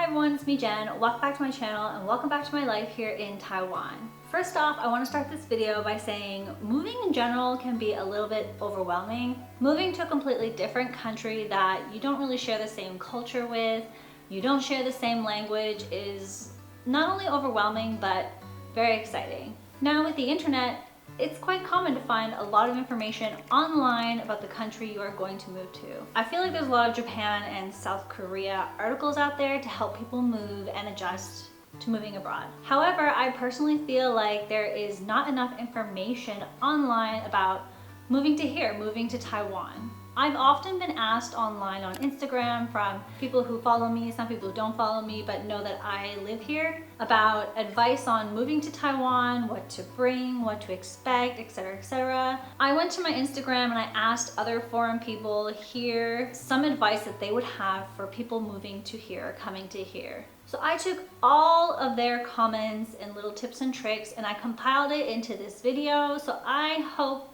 Hi everyone, it's me Jen. Welcome back to my channel and welcome back to my life here in Taiwan. First off, I want to start this video by saying moving in general can be a little bit overwhelming. Moving to a completely different country that you don't really share the same culture with, you don't share the same language is not only overwhelming but very exciting. Now with the internet, it's quite common to find a lot of information online about the country you are going to move to. I feel like there's a lot of Japan and South Korea articles out there to help people move and adjust to moving abroad. However, I personally feel like there is not enough information online about moving to here, moving to Taiwan. I've often been asked online on Instagram from people who follow me, some people who don't follow me but know that I live here, about advice on moving to Taiwan, what to bring, what to expect, etc, etc. I went to my Instagram and I asked other foreign people here some advice that they would have for people moving to here, coming to here. So I took all of their comments and little tips and tricks and I compiled it into this video, so I hope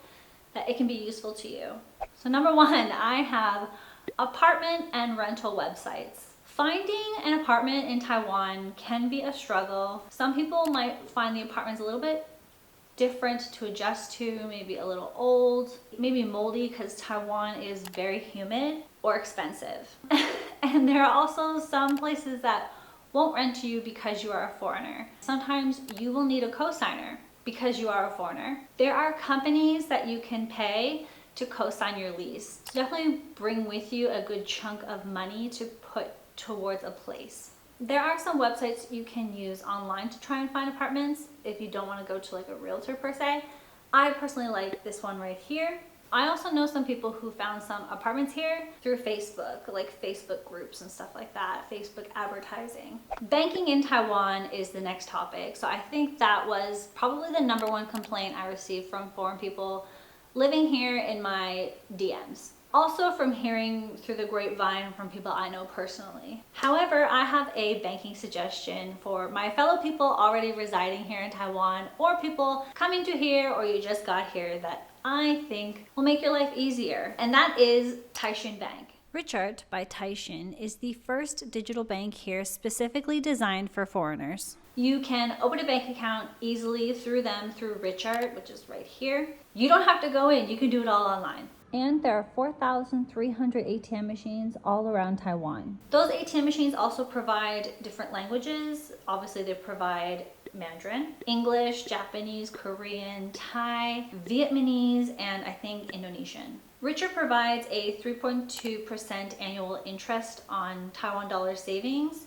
that it can be useful to you. So number one, I have apartment and rental websites. Finding an apartment in Taiwan can be a struggle. Some people might find the apartments a little bit different to adjust to, maybe a little old, maybe moldy because Taiwan is very humid, or expensive. And there are also some places that won't rent to you because you are a foreigner. Sometimes you will need a cosigner because you are a foreigner. There are companies that you can pay to co-sign your lease. So definitely bring with you a good chunk of money to put towards a place. There are some websites you can use online to try and find apartments if you don't want to go to like a realtor per se. I personally like this one right here. I also know some people who found some apartments here through Facebook, like Facebook groups and stuff like that, Facebook advertising. Banking in Taiwan is the next topic. So I think that was probably the #1 complaint I received from foreign people living here in my DMs. Also from hearing through the grapevine from people I know personally. However, I have a banking suggestion for my fellow people already residing here in Taiwan or people coming to here or you just got here that I think will make your life easier, and that is Taishin Bank. Richart by Taishin is the first digital bank here specifically designed for foreigners. You can open a bank account easily through them through Richart, which is right here. You don't have to go in, you can do it all online. And there are 4,300 ATM machines all around Taiwan. Those ATM machines also provide different languages. Obviously they provide Mandarin, English, Japanese, Korean, Thai, Vietnamese, and I think Indonesian. Richart provides a 3.2% annual interest on Taiwan dollar savings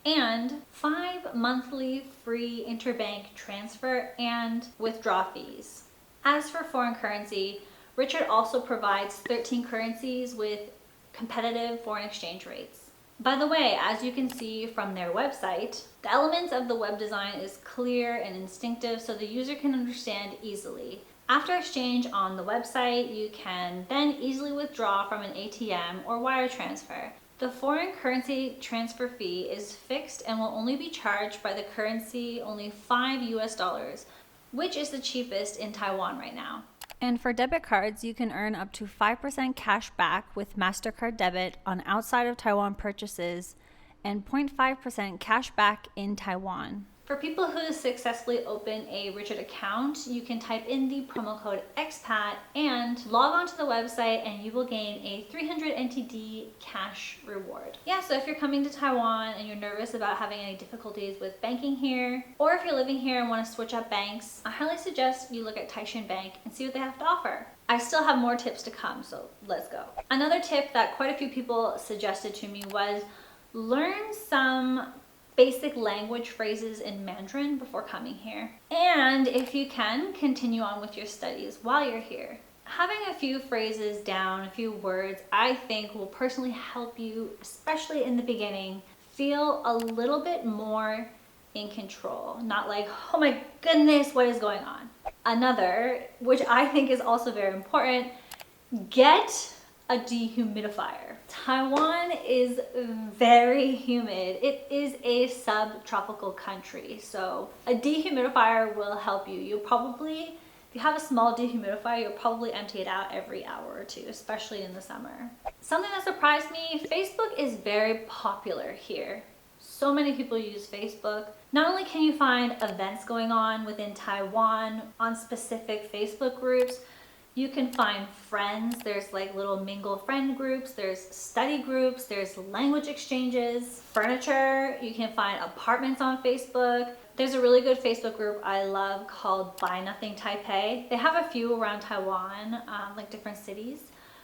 and 5 monthly free interbank transfer and withdraw fees. As for foreign currency, Richart also provides 13 currencies with competitive foreign exchange rates. By the way, as you can see from their website, the elements of the web design is clear and instinctive so the user can understand easily. After exchange on the website, you can then easily withdraw from an ATM or wire transfer. The foreign currency transfer fee is fixed and will only be charged by the currency only $5, which is the cheapest in Taiwan right now. And for debit cards, you can earn up to 5% cash back with MasterCard debit on outside of Taiwan purchases and 0.5% cash back in Taiwan. For people who successfully open a Richart account, you can type in the promo code expat and log on to the website and you will gain a 300 NTD cash reward. Yeah, so if you're coming to Taiwan and you're nervous about having any difficulties with banking here, or if you're living here and want to switch up banks, I highly suggest you look at Taishin Bank and see what they have to offer. I still have more tips to come, so let's go. Another tip that quite a few people suggested to me was learn some basic language phrases in Mandarin before coming here. And if you can, continue on with your studies while you're here. Having a few phrases down, a few words, I think will personally help you, especially in the beginning, feel a little bit more in control. Not like, oh my goodness, what is going on? Another, which I think is also very important, get a dehumidifier. Taiwan is very humid. It is a subtropical country, so a dehumidifier will help you. If you have a small dehumidifier, you'll probably empty it out every hour or two, especially in the summer. Something that surprised me, Facebook is very popular here. So many people use Facebook. Not only can you find events going on within Taiwan on specific Facebook groups, you can find friends. There's like little mingle friend groups, there's study groups, there's language exchanges, furniture. You can find apartments on Facebook. There's a really good Facebook group I love called Buy Nothing Taipei. They have a few around Taiwan, like different cities,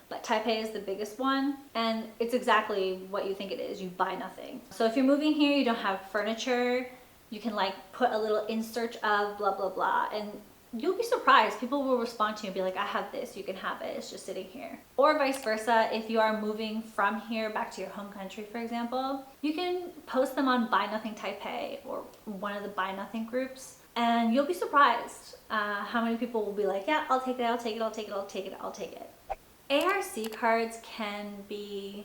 but Taipei is the biggest one, and it's exactly what you think it is. You buy nothing. So if you're moving here, you don't have furniture, you can like put a little in search of blah blah blah, and you'll be surprised. People will respond to you and be like, I have this, you can have it, it's just sitting here. Or vice versa, if you are moving from here back to your home country, for example, you can post them on Buy Nothing Taipei or one of the Buy Nothing groups, and you'll be surprised how many people will be like, yeah, I'll take it, I'll take it, I'll take it, I'll take it, I'll take it. ARC cards can be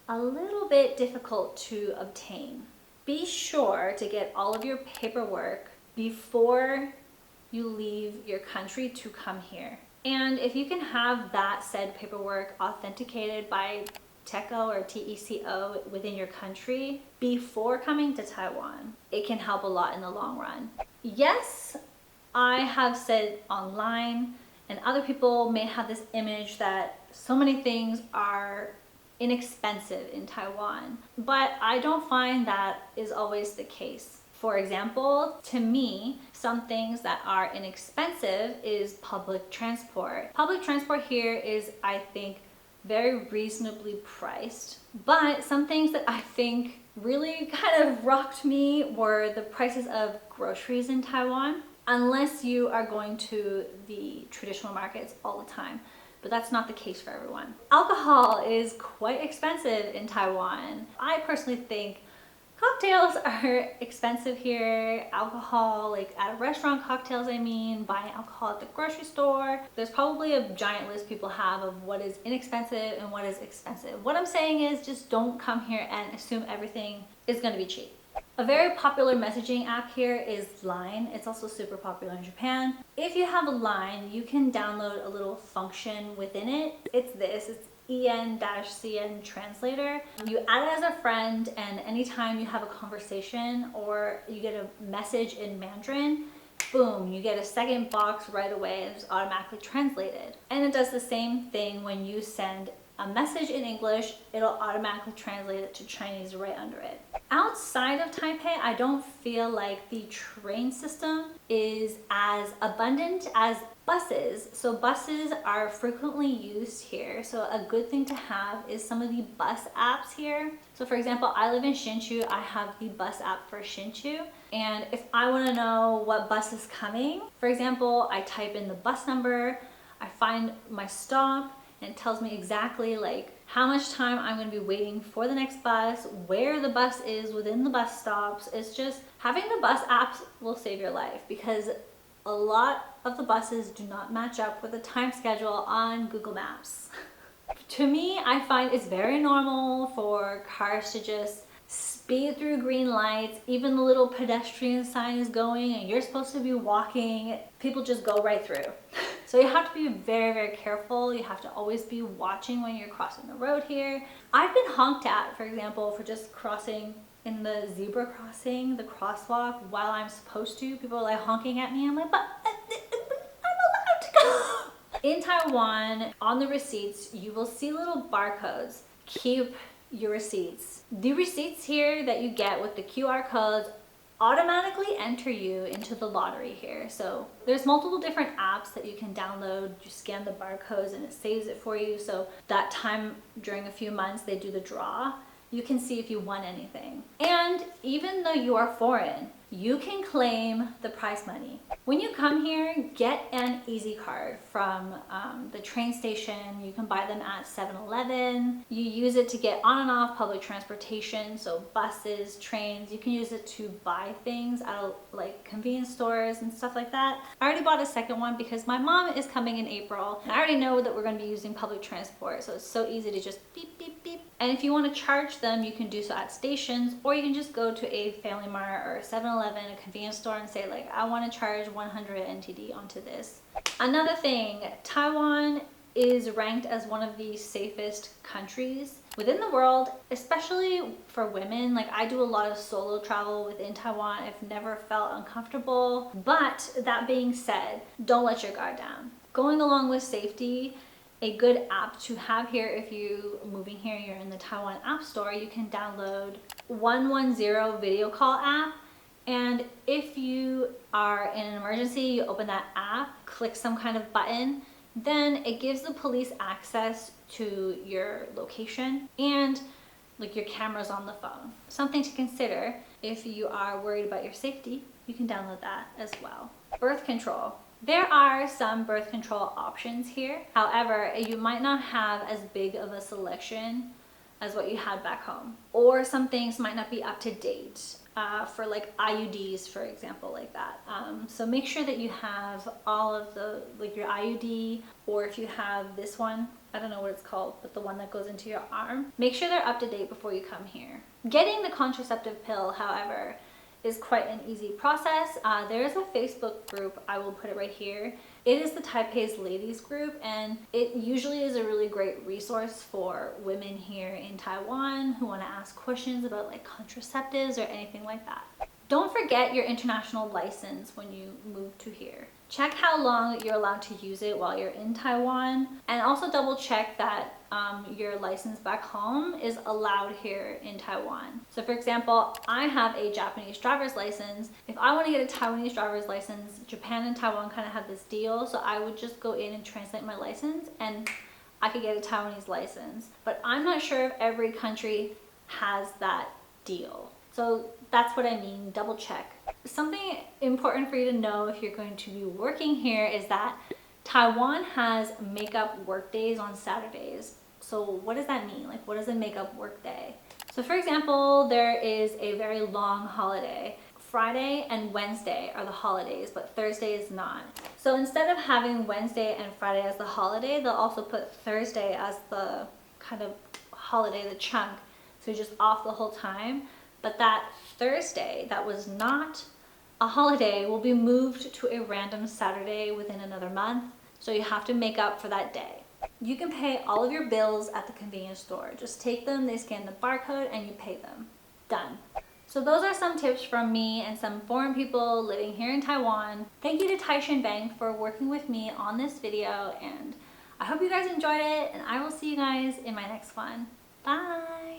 a little bit difficult to obtain. Be sure to get all of your paperwork before you leave your country to come here. And if you can have that said paperwork authenticated by TECO or TECO within your country before coming to Taiwan, it can help a lot in the long run. Yes, I have said online, and other people may have this image that so many things are inexpensive in Taiwan, but I don't find that is always the case. For example, to me, some things that are inexpensive is public transport. Public transport here is, I think, very reasonably priced, but some things that I think really kind of rocked me were the prices of groceries in Taiwan, unless you are going to the traditional markets all the time. But that's not the case for everyone. Alcohol is quite expensive in Taiwan. I personally think cocktails are expensive here. Alcohol, like at a restaurant, cocktails I mean, buying alcohol at the grocery store. There's probably a giant list people have of what is inexpensive and what is expensive. What I'm saying is just don't come here and assume everything is gonna be cheap. A very popular messaging app here is Line. It's also super popular in Japan. If you have a Line, you can download a little function within it. It's EN-CN translator. You add it as a friend, and anytime you have a conversation or you get a message in Mandarin, boom, you get a second box right away and it's automatically translated. And it does the same thing when you send a message in English, it'll automatically translate it to Chinese right under it. Outside of Taipei, I don't feel like the train system is as abundant as buses. So buses are frequently used here. So a good thing to have is some of the bus apps here. So for example, I live in Hsinchu. I have the bus app for Hsinchu. And if I want to know what bus is coming, for example, I type in the bus number, I find my stop, and it tells me exactly like how much time I'm going to be waiting for the next bus, where the bus is within the bus stops. It's just having the bus apps will save your life, because a lot of the buses do not match up with the time schedule on Google Maps. To me, I find it's very normal for cars to just speed through green lights. Even the little pedestrian sign is going and you're supposed to be walking. People just go right through. So you have to be very, very careful. You have to always be watching when you're crossing the road here. I've been honked at, for example, for just crossing in the zebra crossing, the crosswalk, while I'm supposed to. People are like honking at me. I'm like, but I'm allowed to go. In Taiwan, on the receipts, you will see little barcodes. Keep your receipts. The receipts here that you get with the QR codes automatically enter you into the lottery here. So there's multiple different apps that you can download. You scan the barcodes and it saves it for you. So that time during a few months they do the draw, you can see if you won anything. And even though you are foreign, you can claim the prize money. When you come here, get an Easy Card from the train station. You can buy them at 7-Eleven. You use it to get on and off public transportation, so buses, trains. You can use it to buy things out of like convenience stores and stuff like that. I already bought a second one because my mom is coming in April. And I already know that we're going to be using public transport, so it's so easy to just beep, beep, beep. And if you want to charge them, you can do so at stations, or you can just go to a Family Mart or 7-Eleven, a convenience store, and say like, I want to charge 100 NTD onto this. Another thing, Taiwan is ranked as one of the safest countries. within the world, especially for women. Like, I do a lot of solo travel within Taiwan. I've never felt uncomfortable. But that being said, don't let your guard down. Going along with safety, a good app to have here if you moving here, you're in the Taiwan App Store, you can download 110 video call app. And if you are in an emergency, you open that app, click some kind of button, then it gives the police access to your location and like your cameras on the phone. Something to consider if you are worried about your safety, you can download that as well. Birth control. There are some birth control options here. However, you might not have as big of a selection as what you had back home. Or some things might not be up to date. For like IUDs, for example, like that. So make sure that you have all of the, like your IUD, or if you have this one, I don't know what it's called, but the one that goes into your arm, make sure they're up to date before you come here. Getting the contraceptive pill, however, is quite an easy process. There is a Facebook group, I will put it right here. It is the Taipei's ladies group, and it usually is a really great resource for women here in Taiwan who want to ask questions about like contraceptives or anything like that. Don't forget your international license when you move to here. Check how long you're allowed to use it while you're in Taiwan, and also double check that your license back home is allowed here in Taiwan. So for example, I have a Japanese driver's license. If I want to get a Taiwanese driver's license, Japan and Taiwan kind of have this deal, so I would just go in and translate my license and I could get a Taiwanese license. But I'm not sure if every country has that deal. So that's what I mean, double check. Something important for you to know if you're going to be working here is that Taiwan has makeup work days on Saturdays. So what does that mean? Like, what is a makeup work day? So for example, there is a very long holiday. Friday and Wednesday are the holidays, but Thursday is not. So instead of having Wednesday and Friday as the holiday, they'll also put Thursday as the kind of holiday, the chunk. So you're just off the whole time. But that Thursday that was not a holiday will be moved to a random Saturday within another month. So you have to make up for that day. You can pay all of your bills at the convenience store. Just take them, they scan the barcode, and you pay them. Done. So those are some tips from me and some foreign people living here in Taiwan. Thank you to Taishan Bank for working with me on this video, and I hope you guys enjoyed it, and I will see you guys in my next one. Bye!